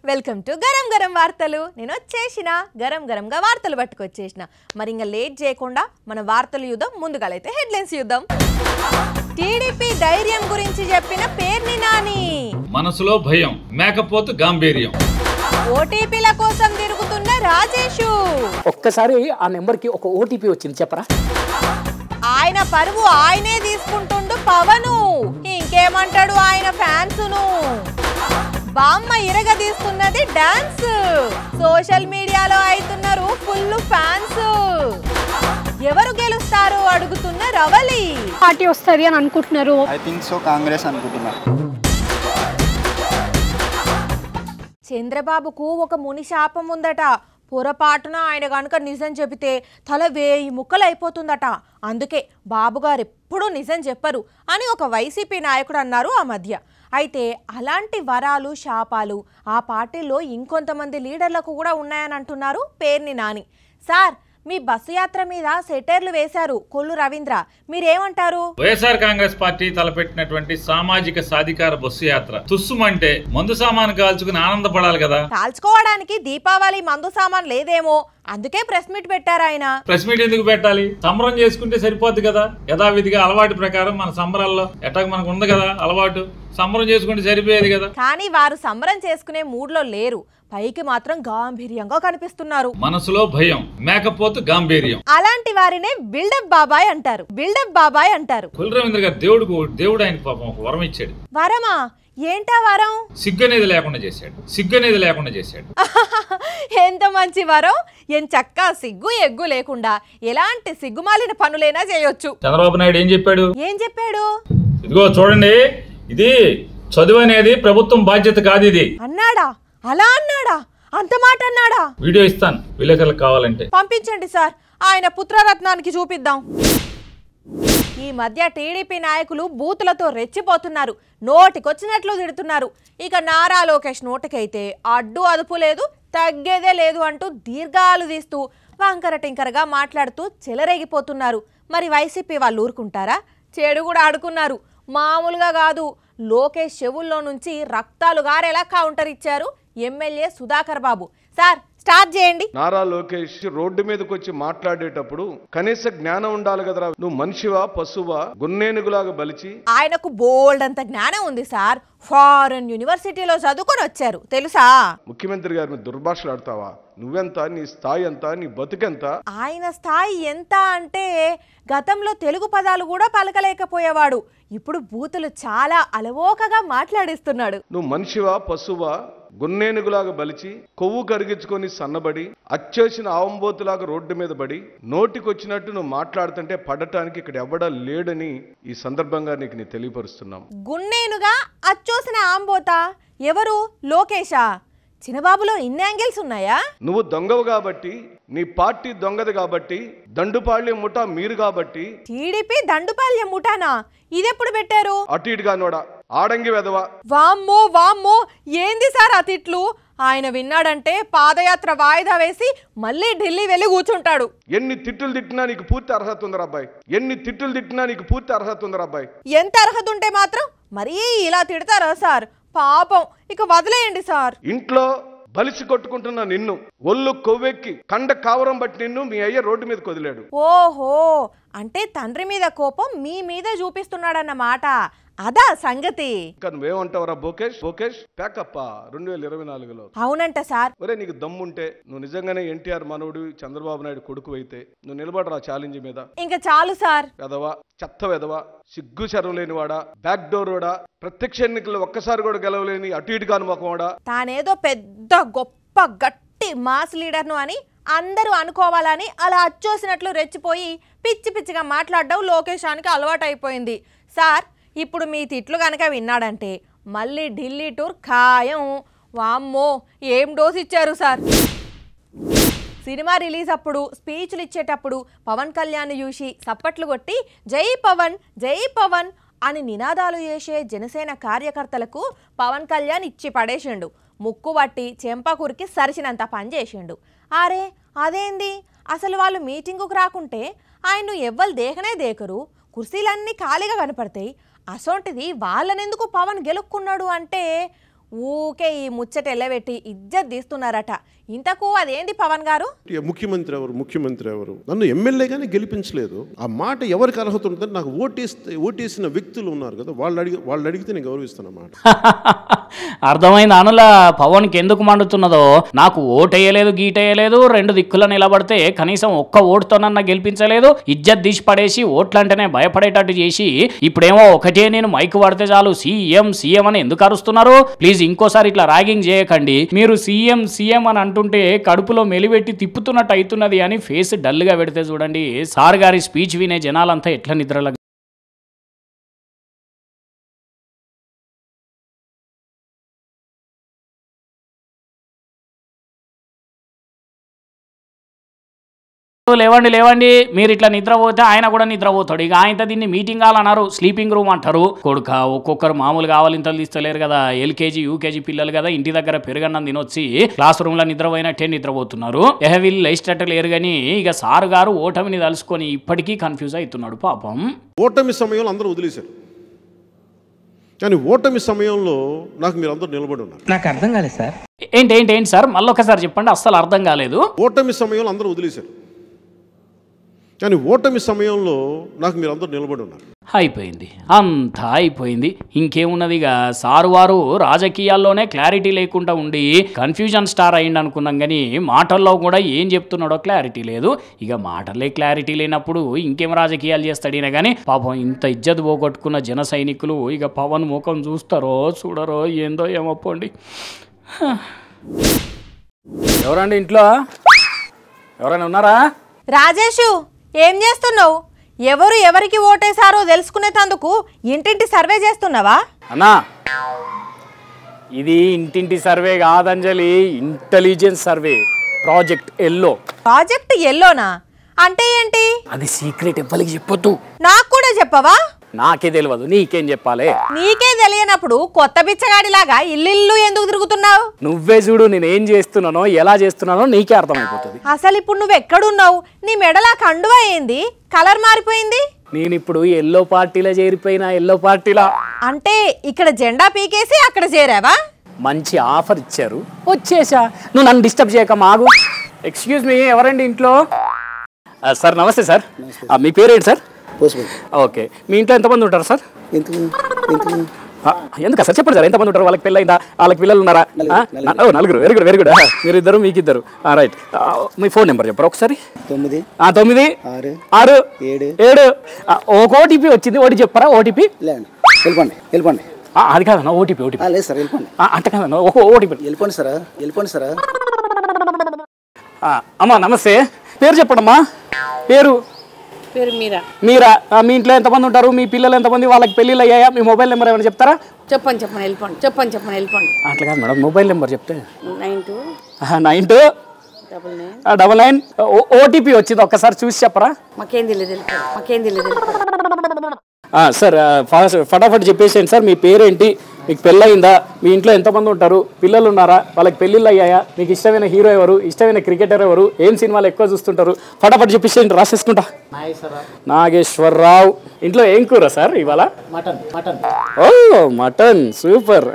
Welcome to garam garam వార్తలు. నేను వచ్చేసిన గరం గరంగా వార్తలు పట్టుకొచ్చేసిన. మరి ఇంకా లేట్ చేయకుండా మన వార్తలు యుద్ధం ముందుగాలైతే హెడ్లైన్స్ యుద్ధం. టీడీపీ ధైర్యం గురించి చెప్పిన పేర్ని నాని. మనసులో భయం మేకపోతు గాంభీర్యం. ఓటీపీల కోసం తిరుగుతున్న రాజేషు. ఒక్కసారి ఆ నెంబర్ కి ఒక ఓటీపీ వచ్చింది చెప్పరా. ఆయన పరువు ఆయనే తీసుకుంటుండు పవను. ఇంకేమంటాడు ఆయన ఫ్యాన్సును. బామ్మ ఇరగదీస్తున్నది డాన్స్. సోషల్ మీడియాలో అవుతున్నారు ఫుల్ ఫ్యాన్స్. ఎవరు గెలుస్తారు అడుగుతున్న రవలి. పార్టీ వస్తుంది అని అనుకుంటున్నారు. ఐ థింక్ సో కాంగ్రెస్ అనుకుంటున్నా. చంద్రబాబుకు ఒక ముని శాపం ఉందట. పొరపాటున ఆయన కనుక నిజం చెబితే తల 1000 ముక్కలు అయిపోతుందట. అందుకే బాబుగారు ఎప్పుడూ నిజం చెప్పరు అని ఒక వైసీపీ నాయకుడు అన్నారు ఆ మధ్య. అయితే అలాంటి వరాలు శాపాలు ఆ పార్టీలో ఇంకొంతమంది లీడర్లకు కూడా ఉన్నాయని అంటున్నారు పేర్ని నాని. సార్, మీ బస్సు యాత్ర మీద సెటైర్లు వేశారు కొల్లు రవీంద్ర, మీరేమంటారు? వైఎస్ఆర్ కాంగ్రెస్ పార్టీ తలపెట్టినటువంటి సామాజిక సాధికార బస్సు యాత్ర తుస్సుమంటే మందు సామాను కాల్చుకుని ఆనందపడాలి కదా. కాల్చుకోవడానికి దీపావళి మందు సామాన్ లేదేమో, అందుకే ప్రెస్ మీట్ పెట్టారు ఆయన. ప్రెస్ మీట్ ఎందుకు పెట్టాలి? సంబరం చేసుకుంటే సరిపోద్ది కదా. యథావిధిగా అలవాటు ప్రకారం మన సంబరాల్లో ఎట్లా మనకు ఉంది కదా అలవాటు, సంబరం చేసుకుంటే సరిపోయేది కదా. కానీ వారు సంబరం చేసుకునే మూడ్లో లేరు. పైకి మాత్రం గాంభీర్యంగా కనిపిస్తున్నారు. మనసులో భయం మేకపోతు గాంభీర్యం. అలాంటి వారినే బిల్డప్ బాబాయ్ అంటారు. బిల్డప్ బాబాయ్ అంటారు. కొల్లు రవీంద్ర గారు దేవుడు ఆయన పాపం ఒక వరం ఇచ్చాడు. వరమా? ఏంటా వరం? సిగ్గు అనేది లేకుండా చేశాడు. ఎంత మంచి వరం! ఏం చక్కా సిగ్గు ఎగ్గు లేకుండా ఎలాంటి సిగ్గుమాలిన పనులైనా చేయొచ్చు. చంద్రబాబు నాయుడు ఏం చెప్పాడు? ఇదిగో చూడండి, ఇది చదువు అనేది ప్రభుత్వం బాధ్యత కాదు ఇది అన్నాడా? అలా అన్నాడా? అంత మాట అన్నాడా? వీడియో ఇస్తాను విలేకరులకు కావాలంటే పంపించండి సార్, ఆయన పుత్రరత్నానికి చూపిద్దాం. ఈ మధ్య టీడీపీ నాయకులు బూతులతో రెచ్చిపోతున్నారు. నోటికొచ్చినట్లు తిడుతున్నారు. ఇక నారా లోకేష్ నోటికైతే అడ్డు అదుపు లేదు, తగ్గేదే లేదు అంటూ దీర్ఘాలు తీస్తూ వంకర టింకరగా మాట్లాడుతూ చెలరేగిపోతున్నారు. మరి వైసీపీ వాళ్ళు ఊరుకుంటారా? చెడు కూడా ఆడుకున్నారు. మామూలుగా కాదు, లోకేష్ చెవుల్లో నుంచి రక్తాలు గారేలా కౌంటర్ ఇచ్చారు ఎమ్మెల్యే సుధాకర్ బాబు. సార్, స్టార్ట్ చేయండి. నారా లోకేష్ రోడ్డు మీదకి వచ్చి మాట్లాడేటప్పుడు కనీస జ్ఞానం ఉండాలి కదరా. నువ్వు మనిషివా పశువా గున్నేనుగులాగా బలిచి. ఆయనకు బోల్డ్ అంత జ్ఞానం ఉంది సార్. ఫారెన్ యూనివర్సిటీలో చదువుకొని వచ్చారు తెలుసా. ముఖ్యమంత్రి గారిని దుర్భాషలాడతావా? నువ్వెంత, నీ స్థాయి ఎంత, నీ బతుకెంత? ఆయన స్థాయి ఎంత అంటే గతంలో తెలుగు పదాలు కూడా పలకలేకపోయేవాడు. ఇప్పుడు బూతులు చాలా అలవోకగా మాట్లాడిస్తున్నాడు. నువ్వు మనిషివా పశువా గున్నేనుగులాగా బలిచి కొవ్వు కరిగించుకొని సన్నబడి అచ్చేసిన ఆవంబోతులాగా రోడ్డు మీద పడి నోటికొచ్చినట్టు నువ్వు మాట్లాడుతుంటే పడటానికి ఇక్కడ ఎవడా లేడని ఈ సందర్భంగా నీకు తెలియపరుస్తున్నాం. గున్నేనుగా అచ్చోసిన ఆంబోతా ఎవరు? లోకేషా? చిన్నబాబులో ఇన్ని యాంగిల్స్ ఉన్నాయా? నువ్వు దొంగవు కాబట్టి, నీ పార్టీ దొంగది కాబట్టి, దండుపాళ్యం ముఠా మీరు కాబట్టి. టీడీపీ దండుపాళ్యం ముఠానా? ఇదెప్పుడు పెట్టారు? అటు ఇటుగా నోడా ఆడంగి వెదవా. వామ్మో వామ్మో, ఏంది సార్ ఆ తిట్లు? ఆయన విన్నాడంటే పాదయాత్ర వాయిదా వేసి మళ్ళీ ఢిల్లీ వెళ్ళి కూర్చుంటాడు. ఎన్ని తిట్టులు తిట్టినా నీకు పూర్తి అర్హత ఉందరా అబ్బాయి. ఎంత అర్హత ఉంటే మాత్రం మరీ ఇలా తిడతారా సార్? పాపం, ఇక వదిలేయండి సార్. ఇంట్లో బలిసి కొట్టుకుంటున్న నిన్ను ఒళ్ళు కొవ్వెక్కి కండ కావరం బట్టి నిన్ను మీ అయ్య రోడ్డు మీద వదిలాడు. ఓహో, అంటే తండ్రి మీద కోపం మీ మీద చూపిస్తున్నాడన్నమాట. అదా సంగతి. నువ్వేమంటావురా బోకేష్ ప్యాకప్ 2024లో? అవునంట సార్. ఒరే, నీకు దమ్ముంటే నువ్వు నిజంగానే ఎన్టీఆర్ మనవుడు చంద్రబాబు నాయుడు కొడుకు అయితే నువ్వు నిలబడరా ఛాలెంజ్ మీద. ఇంకా చాలు సార్. వెదవా, చెత్త వెదవా, సిగ్గు శరం లేనివాడా, బ్యాక్ డోర్ వాడా, ప్రత్యక్ష ఎన్నికల్లో ఒక్కసారి కూడా గెలవలేని అటు ఇటు కానుమోకవాడా. తానేదో పెద్ద గొప్ప గట్టి మాస్ లీడర్ను అని అందరూ అనుకోవాలని అలా అచ్చోసినట్లు రెచ్చిపోయి పిచ్చి పిచ్చిగా మాట్లాడడం లోకేశానికి అలవాటు అయిపోయింది. సార్, ఇప్పుడు మీ తిట్లు కనుక విన్నాడంటే మళ్ళీ ఢిల్లీ టూర్ ఖాయం. వామ్మో, ఏం డోస్ ఇచ్చారు సార్. సినిమా రిలీజ్ అప్పుడు స్పీచ్లు ఇచ్చేటప్పుడు పవన్ కళ్యాణ్ చూసి సప్పట్లు కొట్టి జై పవన్ జై పవన్ అని నినాదాలు చేసే జనసేన కార్యకర్తలకు పవన్ కళ్యాణ్ ఇచ్చి పడేసిండు. ముక్కు పట్టి చెంపకూరికి సరిచినంత పని చేసిండు. అరే అదేంది, అసలు వాళ్ళు మీటింగుకు రాకుంటే ఆయన్ను ఎవ్వరు దేకనే దేకరు, కుర్చీలన్నీ ఖాళీగా కనపడతాయి. అసొంటిది వాళ్ళనెందుకు పవన్ గెలుక్కున్నాడు అంటే ఊకే ఈ ముచ్చట ఎల్లబెట్టి ఇజ్జత్ తీస్తున్నారట. ఇంతకు అదేంది పవన్ గారు? ముఖ్యమంత్రి ఎవరు నన్ను ఎమ్మెల్యేగానే గెలిపించలేదు. ఆ మాట ఎవరికి అర్హత ఉంటుందని నాకు ఓటేసిన వ్యక్తులు ఉన్నారు కదా, వాళ్ళు అడిగితే నేను గౌరవిస్తాను అన్నమాట. అర్థమైంది అనుల పవన్కి ఎందుకు మండుతున్నదో. నాకు ఓటేయలేదు గీటేయలేదు, 2 దిక్కుల నిలబడితే కనీసం ఒక్క ఓటుతోనన్నా గెలిపించలేదు, ఇజ్జత్ తీసి పడేసి ఓట్లంటేనే భయపడేటట్టు చేసి ఇప్పుడేమో ఒకటే నేను మైకు పడితే చాలు సీఎం సీఎం అని ఎందుకు అరుస్తున్నారు? ప్లీజ్ ఇంకోసారి ఇట్లా ర్యాగింగ్ చేయకండి. మీరు సీఎం సీఎం అని అంటుంటే కడుపులో మెలిపెట్టి తిప్పుతున్నట్టు అవుతున్నది అని ఫేస్ డల్గా పెడితే చూడండి సార్ గారి స్పీచ్ వినే జనాలంతా ఎట్లా నిద్రల లేవండి మీరు ఇట్లా నిద్రపోతే ఆయన కూడా నిద్రపోతాడు. ఇక ఆయన దీన్ని మీటింగ్ హాల్ అన్నారు, స్లీపింగ్ రూమ్ అంటారు. కొడుక ఒక్కొక్కరు మామూలు కావాలింతలు తీస్తలేరు కదా, ఎల్కేజీ యూకేజీ పిల్లలు కదా, ఇంటి దగ్గర పెరుగన్నం తినొచ్చి క్లాస్ రూమ్ లో నిద్రపోయినట్టే నిద్రపోతున్నారు. వీళ్ళు లేచేటట్టు లేరు కానీ ఇక సారు గారు ఓటమిని తలుసుకొని ఇప్పటికీ కన్ఫ్యూజ్ అవుతున్నాడు పాపం. ఓటమి సమయంలో అందరూ వదిలేశారు, కానీ ఓటమి సమయంలో నాకు మీరు అందరూ నిలబడి ఉన్నారు. నాకు అర్థం కాలేదు సార్. ఏంటి సార్ మళ్ళొకసారి చెప్పండి, అస్సలు అర్థం కాలేదు. ఓటమి సమయంలో అందరూ వదిలేశారు, కానీ ఓటమి సమయంలో నాకు మీరు అందరూ నిలబడి ఉన్నారు. అయిపోయింది, అంతా అయిపోయింది. ఇంకేమున్నది? ఇక సారు వారు రాజకీయాల్లోనే క్లారిటీ లేకుండా ఉండి కన్ఫ్యూజన్ స్టార్ అయ్యింది అనుకున్నాం, కానీ మాటల్లో కూడా ఏం చెప్తున్నాడో క్లారిటీ లేదు. ఇక మాటలే క్లారిటీ లేనప్పుడు ఇంకేం రాజకీయాలు చేస్తాడినా కానీ పాపం ఇంత ఇజ్జత్ పోగొట్టుకున్న జన సైనికులు ఇక పవన్ ముఖం చూస్తారో చూడరో ఏందో ఏమోపోండి. ఎవరండి ఇంట్లో? ఎవరైనా ఉన్నారా? రాజేషు, ఏం చేస్తున్నావు? ఎవరు ఎవరికి ఓటేశారో తెలుసుకునేందుకు ఇంటింటి సర్వే చేస్తున్నావా? అన్నా, ఇది ఇంటింటి సర్వే కాదంజలి, intelligence survey. Project yellow. Project ఎల్లోనా అంటే ఏంటి? అది సీక్రెట్, ఎవ్వరికి చెప్పొద్దు. నాకు కూడా చెప్పవా? నాకే తెలియదు, నీకేం చెప్పాలి? నీకే తెలియనప్పుడు కొత్త బిచ్చగాడిలాగా ఇల్లు ఎందుకు తిరుగుతున్నావు? నువ్వే చూడు నేనేం చేస్తున్నానో ఎలా చేస్తున్నానో నీకే అర్థమైపోతుంది. అసలు ఇప్పుడు నువ్వు ఎక్కడున్నావు? నీ మెడలా కండువా ఏంది కలర్ మారిపోయింది? నేను ఇప్పుడు ఎల్లో పార్టీలో చేరిపోయినా. ఎల్లో పార్టీలా అంటే ఇక్కడ జెండా పీకేసి అక్కడ చేరావా? మంచి ఆఫర్ ఇచ్చారు, వచ్చేసా. నువ్వు నన్ను డిస్టర్బ్ చేయక మాగు. ఎక్స్క్యూజ్ మీ, ఎవరండి ఇంట్లో? సార్ నమస్తే సార్, మీ పేరేంటి సార్? ఓకే, మీ ఇంట్లో ఎంతమంది ఉంటారు సార్? ఎందుకు సార్ చెప్పండి సార్, ఎంతమంది ఉంటారు? వాళ్ళకి పెళ్ళైందా? వాళ్ళకి పిల్లలు ఉన్నారా? నలుగురు. Very good very good. మీరు ఇద్దరు, మీకు ఇద్దరు. రైట్, మీ ఫోన్ నెంబర్ చెప్పారు ఒకసారి? 9 6 7 ఒక ఓటీపీ వచ్చింది, ఓటీ చెప్పారా? ఓటీపీ వెళ్ళిపోండి. అది కాదన్నా, ఓటీపీ లేదు సార్, వెళ్ళిపోండి. అంత కాదన్నా, ఒక ఓటీపీ. వెళ్ళిపోండి సార్. అమ్మా నమస్తే, పేరు చెప్పండమ్మా. పేరు మీరా. మీ ఇంట్లో ఎంతమంది ఉంటారు? మీ పిల్లలు ఎంతమంది? వాళ్ళకి పెళ్ళిళ్ళు అయ్యాయా? మీ మొబైల్ నెంబర్ ఏమైనా చెప్తారా? చెప్పండి వెళ్ళిపోండి. అట్లా కాదు మేడం, మొబైల్ నెంబర్ చెప్తే. 9299 ఓటీపీ వచ్చింది, ఒక్కసారి చూసి చెప్పరా? మాకేం తెలియదు. సార్ ఫటాఫట్ చెప్పేసేయండి సార్. మీ పేరేంటి? మీకు పెళ్ళయిందా? మీ ఇంట్లో ఎంతమంది ఉంటారు? పిల్లలు ఉన్నారా? వాళ్ళకి పెళ్ళిళ్ళు అయ్యాయా? మీకు ఇష్టమైన హీరో ఎవరు? ఇష్టమైన క్రికెటర్ ఎవరు? ఏం సినిమాలు ఎక్కువ చూస్తుంటారు? ఫటాఫట్ చెప్పేసేయండి, రాసేసుకుంటా. నాగేశ్వరరావు. ఇంట్లో ఏం కూర సార్ ఇవాళ? ఓ మటన్, సూపర్.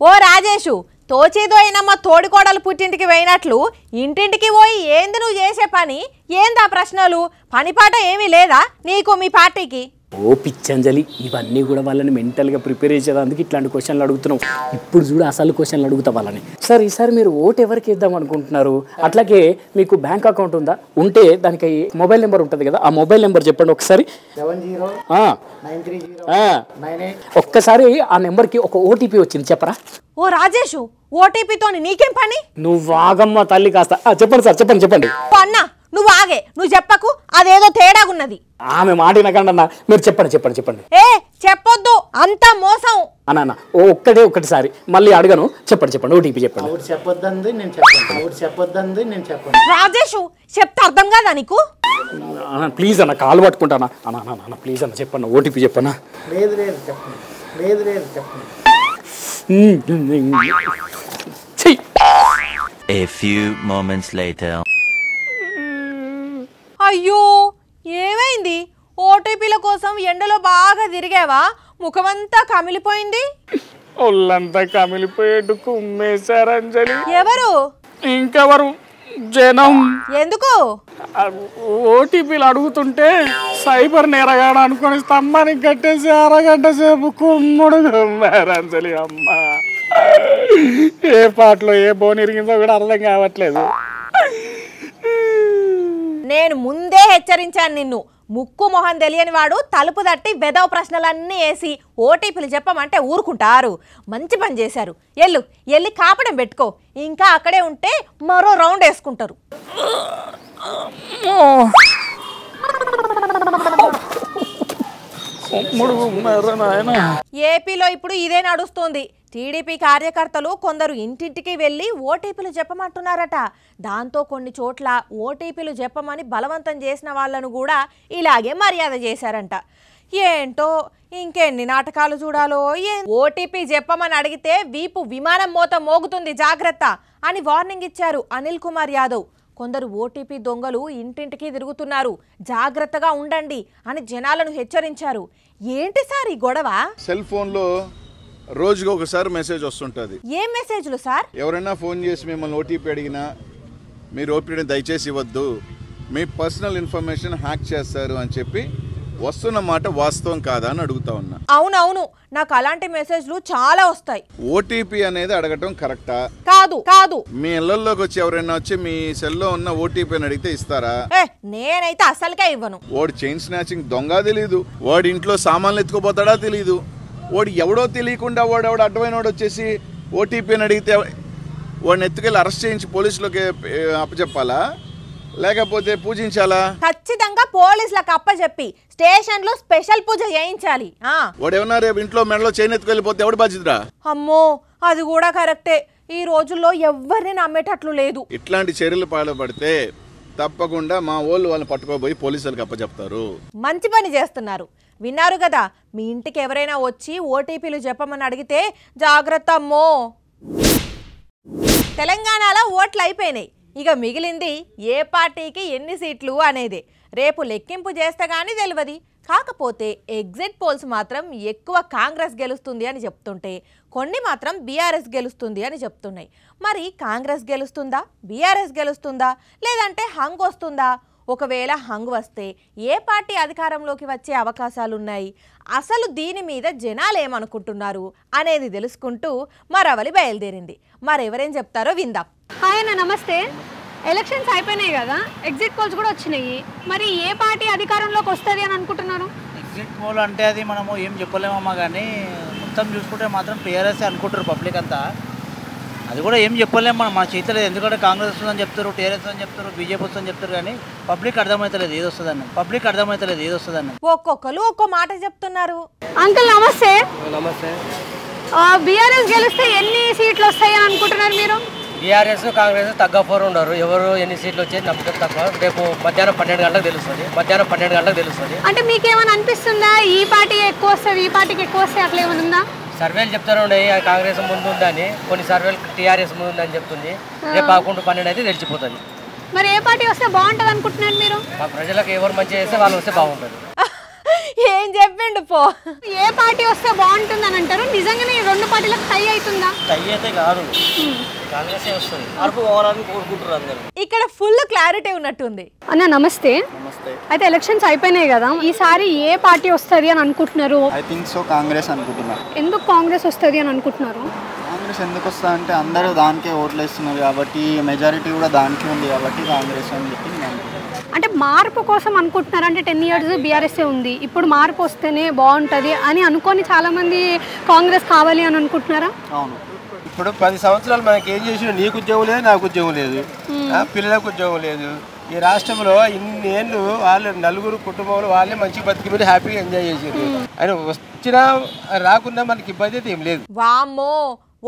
ఓ రాజేషు, తోచేదో అయినమ్మ తోడికోడలు పుట్టింటికి పోయినట్లు ఇంటింటికి పోయి ఏంది నువ్వు చేసే పని? ఏందా ప్రశ్నలు? పనిపాట ఏమీ లేదా నీకు మీ పార్టీకి? ఓ పిచ్చంజలి, ఇవన్నీ కూడా వాళ్ళని మెంటల్గా ప్రిపేర్ చేసేదానికి ఇట్లాంటి క్వశ్చన్లు అడుగుతున్నాం. ఇప్పుడు చూడు అసలు క్వశ్చన్లు అడుగుతా వాళ్ళని. సార్ ఈసారి మీరు ఓటు ఎవరికి ఇద్దాం అనుకుంటున్నారు? అట్లాగే మీకు బ్యాంక్ అకౌంట్ ఉందా? ఉంటే దానికి మొబైల్ నెంబర్ ఉంటుంది కదా, ఆ మొబైల్ నెంబర్ చెప్పండి ఒకసారి. 70930988. ఒక్కసారి ఆ నెంబర్కి ఒక ఓటీపీ వచ్చింది, చెప్పరా? ఓ రాజేషు, ఓటీపీతో నీకేం పని? నువ్వు ఆగమ్మ తల్లి కాస్త. చెప్పండి సార్, చెప్పండి. అన్నా నువ్వు ఆగే, నువ్వు చెప్పకు, అదేదో తేడాగున్నది. ఆమె మాట వినకండి అన్న, మీరు చెప్పండి. ఏ చెప్పొద్దు, అంత మోసం. అన్న ఒక్కసారి మళ్ళీ అడగను, చెప్పండి ఓటీపీ చెప్పండి. రాజేషు చెప్తే అర్థం కాదా నీకు? ప్లీజ్ అన్న, కాలు పట్టుకుంటానా అన్న, ప్లీజ్ అన్న చెప్పండి, ఓటీపీ చెప్పన్నా. A few moments later. అయ్యో ఏమైంది? ఓటీపీల కోసం ఎండలో బాగా తిరిగావా? ముఖమంతా కమిలిపోయింది. ఒళ్ళంతా కమిలిపోయేట్టు కుమ్మేశారు అంజలి. ఎవరు? ఇంకెవరు? జనం. ఎందుకు? ఓటీపీలు అడుగుతుంటే సైబర్ నేరగాడు అనుకుని స్తంభానికి కట్టేసి అరగంట సేపు కుమ్ముడు కుమ్మారు అంజలి. అమ్మ, ఏ పాటలో ఏ బోన్ ఇరిగిందో కూడా అర్థం కావట్లేదు. నేను ముందే హెచ్చరించాను నిన్ను. ముక్కు మొహం తెలియని వాడు తలుపు తట్టి వెదవ ప్రశ్నలన్నీ వేసి ఓటీపీలు చెప్పమంటే ఊరుకుంటారు. మంచి పని చేశారు. ఎల్లి కాపడం పెట్టుకో. ఇంకా అక్కడే ఉంటే మరో రౌండ్ వేసుకుంటారు. ఏపీలో ఇప్పుడు ఇదే నడుస్తుంది. టీడీపీ కార్యకర్తలు కొందరు ఇంటింటికి వెళ్ళి ఓటీపీలు చెప్పమంటున్నారట. దాంతో కొన్ని చోట్ల ఓటీపీలు చెప్పమని బలవంతం చేసిన వాళ్ళను కూడా ఇలాగే మర్యాద చేశారంట. ఏంటో ఇంకెన్ని నాటకాలు చూడాలో. ఓటీపీ చెప్పమని అడిగితే వీపు విమానం మోత మోగుతుంది, జాగ్రత్త అని వార్నింగ్ ఇచ్చారు అనిల్ కుమార్ యాదవ్. కొందరు ఓటీపీ దొంగలు ఇంటింటికి తిరుగుతున్నారు, జాగ్రత్తగా ఉండండి అని జనాలను హెచ్చరించారు. ఏంటి సార్ ఈ గొడవ? సెల్ ఫోన్లో రోజుకి ఒకసారి మెసేజ్ వస్తుంటుంది. ఏం మెసేజ్లు సార్? ఎవరైనా ఫోన్ చేసి మిమ్మల్ని ఓటీపీ అడిగినా మీరు ఓటీపీని దయచేసి ఇవ్వద్దు, మీ పర్సనల్ ఇన్ఫర్మేషన్ హ్యాక్ చేస్తారు అని చెప్పి వస్తున్న మాట వాస్తవం కాదా అని అడుగుతా ఉన్నా. అవునవును, నాకు అలాంటి మెసేజ్లు చాలా వస్తాయి. ఓటీపీ అనేది అడగటం కరెక్టా? కాదు. మీ ఇళ్లలోకి వచ్చి ఎవరైనా వచ్చి మీ సెల్లో ఉన్న ఓటీపీని అడిగితే ఇస్తారా? నేనైతే అసలుకే ఇవ్వను. వాడు చైన్ స్నాచింగ్ దొంగ తెలీదు, వాడి ఇంట్లో సామాన్లు ఎత్తుకుపోతాడా తెలీదు, వాడు ఎవడో తెలియకుండా వాడు అడ్డమైన వాడు వచ్చేసి ఓటీపీని అడిగితే వాడిని ఎత్తుకెళ్ళి అరెస్ట్ చేయించి పోలీసులకి అప్పచెప్పాలా లేకపోతే పూజించాలా? ఖచ్చితంగా పోలీసులకు అప్పచెప్పి స్టేషన్ లో స్పెషల్ పూజ చేయించాలి. వాడు ఏమన్నా రేపు ఇంట్లో మెడలో చైన్ ఎత్తుకెళ్ళిపోతే ఎవడు బాధ్యతరా? అమ్మో, అది కూడా కరెక్టే. ఈ రోజుల్లో ఎవరిని నమ్మేటట్లు లేదు. ఇట్లాంటి చర్యలు పాల్పడితే తప్పకుండా మా వాళ్ళని పట్టుకోబోయి పోలీసులకు అప్పచెప్తారు. మంచి పని చేస్తున్నారు. విన్నారు కదా, మీ ఇంటికి ఎవరైనా వచ్చి ఓటీపీలు చెప్పమని అడిగితే జాగ్రత్త అమ్మో. తెలంగాణలో ఓట్లు అయిపోయినాయి. ఇక మిగిలింది ఏ పార్టీకి ఎన్ని సీట్లు అనేదే. రేపు లెక్కింపు చేస్తే కానీ తెలియదు. కాకపోతే ఎగ్జిట్ పోల్స్ మాత్రం ఎక్కువ కాంగ్రెస్ గెలుస్తుంది అని చెప్తుంటే కొన్ని మాత్రం బీఆర్ఎస్ గెలుస్తుంది అని చెప్తున్నాయి. మరి కాంగ్రెస్ గెలుస్తుందా, బీఆర్ఎస్ గెలుస్తుందా, లేదంటే హంగ్ వస్తుందా? ఒకవేళ హంగ్ వస్తే ఏ పార్టీ అధికారంలోకి వచ్చే అవకాశాలున్నాయి, అసలు దీని మీద జనాలు ఏమనుకుంటున్నారు అనేది తెలుసుకుంటూ మరవలి బయలుదేరింది. మరెవరేం చెప్తారో విందాం. హాయ్ అన్న, నమస్తే. ఎలక్షన్స్ అయిపోయినాయి కదా, ఎగ్జిట్ పోల్స్ కూడా వచ్చినాయి. మరి ఏ పార్టీ అధికారంలోకి వస్తుంది అని అనుకుంటున్నారు? ఎగ్జిట్ పోల్ అంటే అది మనము ఏం చెప్పలేమమ్మా, కానీ మొత్తం చూసుకుంటే మాత్రం టీఆర్ఎస్ అనుకుంటారు పబ్లిక్ అంతా. అది కూడా ఏం చెప్పలేము మన చేతిలో. ఎందుకంటే కాంగ్రెస్ వస్తుందని చెప్తారు, టీఆర్ఎస్ అని చెప్తారు, బీజేపీ వస్తుందని చెప్తారు, కానీ పబ్లిక్ అర్థమవుతలేదు ఏది వస్తుందని. ఒక్కొక్కరు ఒక్కో మాట చెప్తున్నారు. అంకుల్ నమస్తే. నమస్తే. బీఆర్ఎస్ గెలిస్తే ఎన్ని సీట్లు వస్తాయని అనుకుంటున్నారు మీరు? బీఆర్ఎస్ కాంగ్రెస్ తగ్గపోరు ఉండరు. ఎవరు ఎన్ని సీట్లు వచ్చేది నమ్మకం తక్కువ. రేపు మధ్యాహ్నం 12 గంటలకు తెలుస్తుంది. అంటే మీకేమైనా అనిపిస్తుందా ఈ పార్టీ ఎక్కువ వస్తుంది, ఈ పార్టీకి ఎక్కువ వస్తాయి, అట్లా ఏమైనా ఉందా? సర్వేలు చెప్తారు కాంగ్రెస్ ముందు ఉందని, కొన్ని సర్వేలు టీఆర్ఎస్ ముందు ఉందని చెప్తుంది. రేపు 11-12 అయితే తెలిసిపోతుంది. మరి ఏ పార్టీ వస్తే బాగుంటుంది అనుకుంటున్నారు మీరు? మా ప్రజలకు ఎవరు మంచి చేస్తే వాళ్ళు వస్తే బాగుంటుంది. ఏం చెప్పిండు పో. ఏ పార్టీ వస్తే బాగుంటుంది అని అంటారు? నిజంగానే ఈ రెండు పార్టీలకు టై అవుతుందా? టై అయితే కాదు, కాంగ్రెస్ వస్తుంది. మార్పు పోవాలని కోరుకుంటారు అందరూ. ఇక్కడ ఫుల్ క్లారిటీ ఉన్నట్టుంది. అన్న నమస్తే. అయితే ఎలక్షన్స్ అయిపోయినాయి కదా, ఈసారి ఏ పార్టీ వస్తుంది అని అనుకుంటున్నారు? ఐ థింక్ సో కాంగ్రెస్ అనుకుంటున్నారు. ఎందుకు కాంగ్రెస్ వస్తుంది అని అనుకుంటున్నారు? కాంగ్రెస్ ఎందుకు వస్తా అంటే అందరూ దానికే ఓట్లు వేస్తున్నారు కాబట్టి, మెజారిటీ కూడా దానికే ఉంది కాబట్టి కాంగ్రెస్ అని చెప్పి నేను అనుకుంటున్నాను. అంటే మార్పు కోసం అనుకుంటున్నారు. అంటే 10 years బీఆర్ఎస్ఏ ఉంది, ఇప్పుడు మార్పు వస్తేనే బాగుంటుంది అని అనుకొని చాలామంది కాంగ్రెస్ కావాలి అని అనుకుంటున్నారా? అవును. ఇప్పుడు 10 సంవత్సరాలు మనకి ఏం చేసిన, నీకు ఉద్యోగం లేదు, నాకు ఉద్యోగం లేదు, పిల్లలకు ఉద్యోగం లేదు. ఈ రాష్ట్రంలో ఇన్ని ఏళ్ళు వాళ్ళు నలుగురు కుటుంబంలో వాళ్ళే మంచి బతికి మీద హ్యాపీగా ఎంజాయ్ చేసారు. ఆయన వచ్చినా రాకున్నా మనకి ఇబ్బంది అయితే ఏం లేదు. వామ్మో,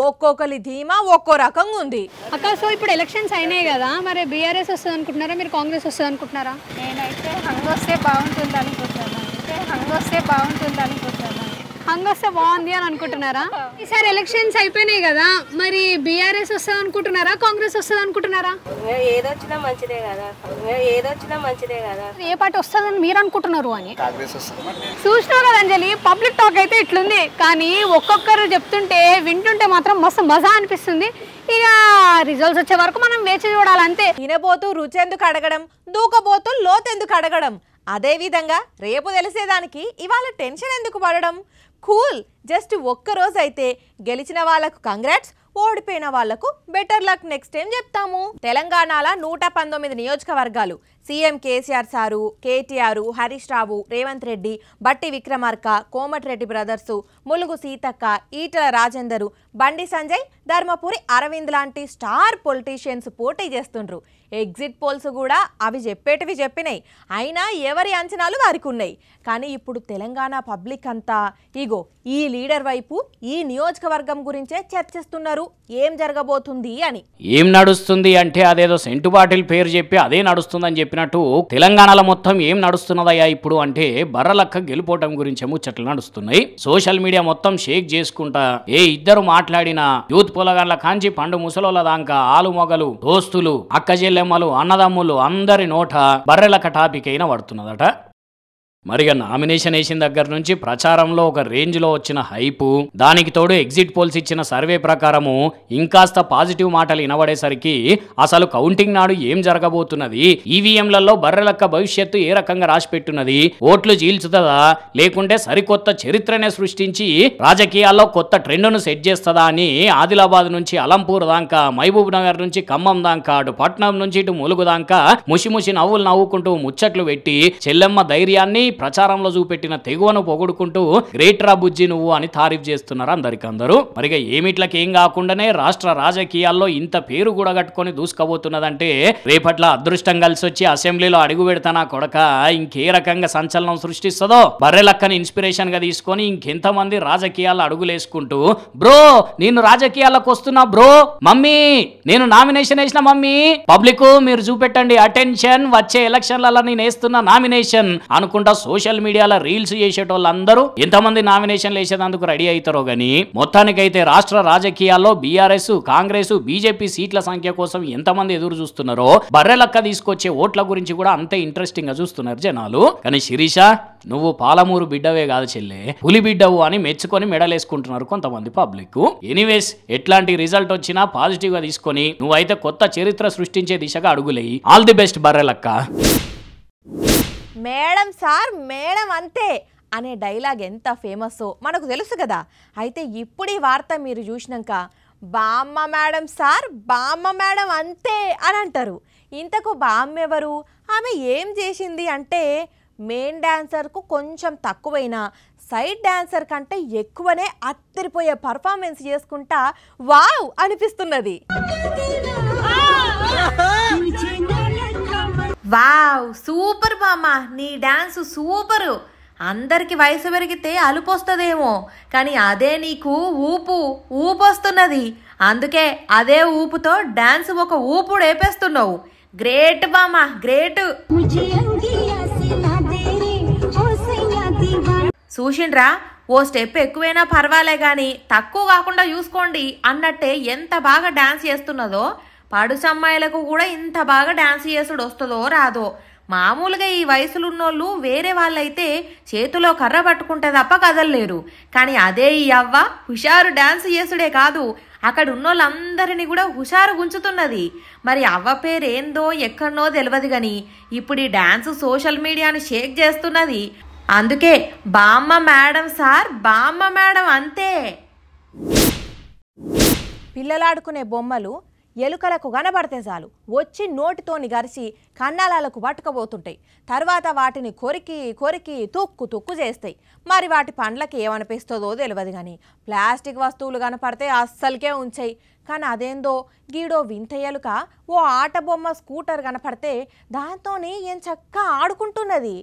ఒక్కొక్కరి ధీమా ఒక్కో రకంగా ఉంది అక్క. సో ఇప్పుడు ఎలక్షన్స్ అయినాయి కదా, మరి బీఆర్ఎస్ వస్తుంది అనుకుంటున్నారా, మీరు కాంగ్రెస్ వస్తుంది అనుకుంటున్నారా? నేనైతే హంగ్ వస్తే బాగుంటుంది అనుకుంటున్నాను. హంగ్ వస్తే బాగుంది అని అనుకుంటున్నారా? ఈసారి ఎలక్షన్స్ అయిపోయినాయి కదా, మరి బీఆర్ఎస్ వస్తుంది అనుకుంటున్నారా, కాంగ్రెస్ వస్తుంది అనుకుంటున్నారా? ఏదొచ్చినా మంచిదే కదా. ఏ పార్టీ వస్తుందని మీరు అనుకుంటున్నారు అని కాంగ్రెస్ వస్తుంది. చూసినావు కదా అంజలి, పబ్లిక్ టాక్ అయితే ఇట్లుంది, కానీ ఒక్కొక్కరు చెప్తుంటే వింటుంటే మాత్రం మస్తు మజా అనిపిస్తుంది. ఇక రిజల్ట్స్ వచ్చే వరకు మనం వేచి చూడాలంతే. తినబోతూ రుచెందుకు అడగడం, దూకబోతూ లోతెందుకు అడగడం, అదే విధంగా రేపు తెలిసేదానికి ఇవాళ టెన్షన్ ఎందుకు పడడం? కూల్, జస్ట్ ఒక్కరోజు అయితే గెలిచిన వాళ్ళకు కంగ్రాట్స్, ఓడిపోయిన వాళ్లకు బెటర్ లక్ నెక్స్ట్ టైం చెప్తాము. తెలంగాణలో 119 నియోజకవర్గాలు. సీఎం కేసీఆర్ సారు, కేటీఆర్, హరీష్ రావు, రేవంత్ రెడ్డి, బట్టి విక్రమార్క, కోమటిరెడ్డి బ్రదర్సు, ములుగు సీతక్క, ఈటల రాజేందరు, బండి సంజయ్, ధర్మపురి అరవింద్ లాంటి స్టార్ పొలిటీషియన్స్ పోటీ చేస్తుండ్రు. ఎగ్జిట్ పోల్స్ కూడా అవి చెప్పేటివి చెప్పినాయి, అయినా ఎవరి అంచనాలు వారికి ఉన్నాయి. కానీ ఇప్పుడు తెలంగాణ పబ్లిక్ అంతా ఇగో ఈ లీడర్ వైపు, ఈ నియోజకవర్గం గురించే చర్చిస్తున్నారు, ఏం జరగబోతుంది అని. ఏం నడుస్తుంది అంటే అదేదో సెంటు బాటిల్ పేరు చెప్పి అదే నడుస్తుందని చెప్పినట్టు తెలంగాణలో మొత్తం ఏం నడుస్తున్నదయ్యా ఇప్పుడు అంటే బర్రలక్క గెలుపోవటం గురించి ముచ్చట్లు నడుస్తున్నాయి. సోషల్ మీడియా మొత్తం షేక్ చేసుకుంటా ఏ ఇద్దరు మాట్లాడినా యూత్ పొలగాన్ల కాంచి పండు ముసలోళ్ళ దాకా ఆలు మొగలు, దోస్తులు, అక్క చెల్లెమ్మలు, అన్నదమ్ములు అందరి నోట బర్రెలక్క టాపిక్ అయినా పడుతున్నదట. మరిగా నామినేషన్ వేసిన దగ్గర నుంచి ప్రచారంలో ఒక రేంజ్లో వచ్చిన హైపు, దానికి తోడు ఎగ్జిట్ పోల్స్ ఇచ్చిన సర్వే ప్రకారము ఇంకాస్త పాజిటివ్ మాటలు వినబడేసరికి అసలు కౌంటింగ్ నాడు ఏం జరగబోతున్నది, ఈవీఎంలలో బర్రెలక్క భవిష్యత్తు ఏ రకంగా రాసిపెట్టున్నది, ఓట్లు చీల్చుతుందా లేకుంటే సరికొత్త చరిత్రనే సృష్టించి రాజకీయాల్లో కొత్త ట్రెండ్ను సెట్ చేస్తుందా అని ఆదిలాబాద్ నుంచి అలంపూర్ దాకా, మహబూబ్ నగర్ నుంచి ఖమ్మం దాకా, అటు పట్నం నుంచి ఇటు ములుగు దాకా ముషిముషి నవ్వులు నవ్వుకుంటూ ముచ్చట్లు పెట్టి చెల్లెమ్మ ధైర్యాన్ని ప్రచారంలో చూపెట్టిన తెగువను పొగుడుకుంటూ గ్రేట్ రా బుజ్జి నువ్వు అని తారీఫ్ చేస్తున్నారు అందరికందరూ. మరిగా ఏమిట్లకేం కాకుండానే రాష్ట్ర రాజకీయాల్లో ఇంత పేరు కూడా కట్టుకొని దూసుకబోతున్నదంటే రేపట్ల అదృష్టం కలిసి వచ్చి అసెంబ్లీలో అడుగు పెడతానా కొడక ఇంకే రకంగా సంచలనం సృష్టిస్తుందో బర్రెలక్కని ఇన్స్పిరేషన్ గా తీసుకొని ఇంకెంతమంది రాజకీయాల్లో అడుగులేసుకుంటూ బ్రో నేను రాజకీయాలకు వస్తున్నా బ్రో, మమ్మీ నేను నామినేషన్ వేసిన మమ్మీ, పబ్లిక్ మీరు చూపెట్టండి అటెన్షన్, వచ్చే ఎలక్షన్లలో నేను వేస్తున్న నామినేషన్ అనుకుంటా సోషల్ మీడియాలో రీల్స్ చేసేటోళ్ళందరూ ఎంతమంది నామినేషన్లు వేసేందుకు రెడీ అవుతారో గానీ మొత్తానికైతే రాష్ట్ర రాజకీయాల్లో బీఆర్ఎస్, కాంగ్రెస్, బీజేపీ సీట్ల సంఖ్య కోసం ఎంతమంది ఎదురు చూస్తున్నారో బర్రెలక్క తీసుకొచ్చే ఓట్ల గురించి కూడా అంతే ఇంట్రెస్టింగ్ గా చూస్తున్నారు జనాలు. కానీ శిరీష నువ్వు పాలమూరు బిడ్డవే కాదు చెల్లె, పులి బిడ్డవు అని మెచ్చుకొని మెడలేసుకుంటున్నారు కొంతమంది పబ్లిక్. ఎనీవేస్ ఎట్లాంటి రిజల్ట్ వచ్చినా పాజిటివ్ గా తీసుకొని నువ్వైతే కొత్త చరిత్ర సృష్టించే దిశగా అడుగులేయి. All the best Barrelakka. Madam sir madam అంతే అనే డైలాగ్ ఎంత ఫేమస్సో మనకు తెలుసు కదా. అయితే ఇప్పుడు ఈ వార్త మీరు చూసినాక బామ్మ మేడం సార్, బామ్మ మేడం అంతే అని అంటారు. ఇంతకు బామ్మ ఎవరు, ఆమె ఏం చేసింది అంటే మెయిన్ డాన్సర్కు కొంచెం తక్కువైనా సైడ్ డాన్సర్ కంటే ఎక్కువనే అత్తిరిపోయే పర్ఫార్మెన్స్ చేసుకుంటా వావ్ అనిపిస్తున్నది. వావ్ సూపర్ బామ్మ, నీ డాన్స్ సూపరు. అందరికి వయసు పెరిగితే అలుపొస్తుందేమో, కానీ అదే నీకు ఊపొస్తున్నది. అందుకే అదే ఊపుతో డాన్స్ ఒక ఊపుడు వేపేస్తున్నావు. గ్రేట్ బామ్మ, గ్రేట్. చూసిండ్రా, ఓ స్టెప్ ఎక్కువైనా పర్వాలే కానీ తక్కువ కాకుండా చూసుకోండి అన్నట్టే ఎంత బాగా డాన్స్ చేస్తున్నదో. పడుసమ్మాయిలకు కూడా ఇంత బాగా డాన్స్ చేసుడు వస్తుందో రాదో. మామూలుగా ఈ వయసులో ఉన్నోళ్ళు వేరే వాళ్ళైతే చేతిలో కర్ర పట్టుకుంటే తప్ప కదలలేరు. కానీ అదే ఈ అవ్వ హుషారు డాన్స్ చేసుడే కాదు, అక్కడ ఉన్నోళ్ళందరినీ కూడా హుషారు గుంచుతున్నది. మరి అవ్వ పేరేందో ఎక్కడనో తెలియదు కానీ ఇప్పుడు ఈ డాన్స్ సోషల్ మీడియాను షేక్ చేస్తున్నది. అందుకే బామ్మ మేడం సార్, బామ్మ మేడం అంతే. పిల్లలాడుకునే బొమ్మలు ఎలుకలకు కనబడితే చాలు వచ్చి నోటితోని గరిచి కన్నాలకు పట్టుకపోతుంటాయి. తర్వాత వాటిని కొరికి కొరికి తుక్కు చేస్తాయి. మరి వాటి పండ్లకి ఏమనిపిస్తుందో తెలియదు కానీ ప్లాస్టిక్ వస్తువులు కనపడితే అస్సలకే ఉంచాయి. కానీ అదేందో గీడో వింత ఎలుక ఓ ఆట బొమ్మ స్కూటర్ కనపడితే దాంతోనే ఏం చక్కగా ఆడుకుంటున్నది.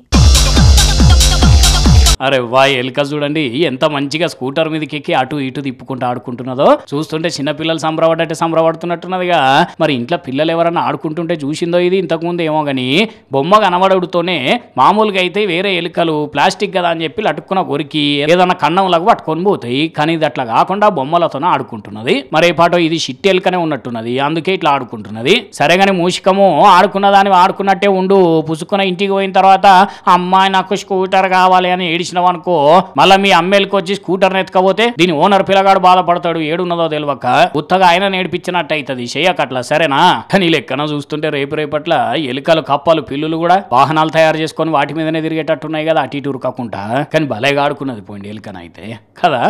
అరే వా ఎలుక చూడండి ఎంత మంచిగా స్కూటర్ మీదకి ఎక్కి అటు ఇటు తిప్పుకుంటూ ఆడుకుంటున్నదో. చూస్తుంటే చిన్నపిల్లలు సంబరపడ్డట్టే సంబరపడుతున్నట్టున్నదిగా. మరి ఇంట్లో పిల్లలు ఎవరన్నా ఆడుకుంటుంటే చూసిందో ఇది ఇంతకుముందు ఏమో కానీ బొమ్మ కనబడుతూనే మామూలుగా అయితే వేరే ఎలుకలు ప్లాస్టిక్ కదా అని చెప్పి లటుక్కున కొరికి ఏదన్నా కన్నంలాగా పట్టుకొని పోతాయి. కానీ ఇది అట్లా కాకుండా బొమ్మలతోనే ఆడుకుంటున్నది. మరే పాటో ఇది షిట్టి ఎలుకనే ఉన్నట్టున్నది, అందుకే ఇట్లా ఆడుకుంటున్నది. సరేగాని మూషికము ఆడుకున్న దాన్ని ఆడుకున్నట్టే ఉండు. పుసుకున్న ఇంటికి పోయిన తర్వాత అమ్మాయి నాకు స్కూటర్ కావాలి అని ఏడిచినావు అనుకో, మళ్ళీ మీ అమ్మేళ్ళకి వచ్చి స్కూటర్ ఎత్తుకపోతే దీని ఓనర్ పిల్లగాడు బాధపడతాడు. ఏడున్నదో తెలియక ఉత్తగా ఆయన నేర్పించినట్టు అవుతుంది. చెయ్యకట్లా సరేనా? కానీ లెక్కన చూస్తుంటే రేపట్ల ఎలుకలు కప్పలు పిల్లులు కూడా వాహనాలు తయారు చేసుకొని వాటి మీదనే తిరిగేటట్టున్నాయి కదా, అటు ఇటు ఉరకకుండా. కానీ భలేగా ఆడుకున్నది పోయింది ఎలుకనైతే కదా.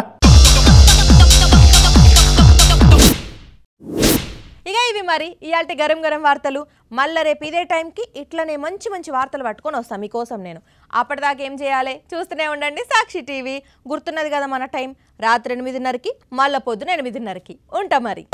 ఇక ఇవి మరి ఇయాల్టి గరం గరం వార్తలు. మళ్ళీ రేపు ఇదే టైంకి ఇట్లనే మంచి మంచి వార్తలు పట్టుకొని వస్తాం మీకోసం నేను. అప్పటిదాకా ఏం చేయాలి? చూస్తూనే ఉండండి సాక్షి టీవీ. గుర్తున్నది కదా మన టైం రాత్రి 8:30కి, మళ్ళీ పొద్దున 8:30కి. ఉంటా మరి.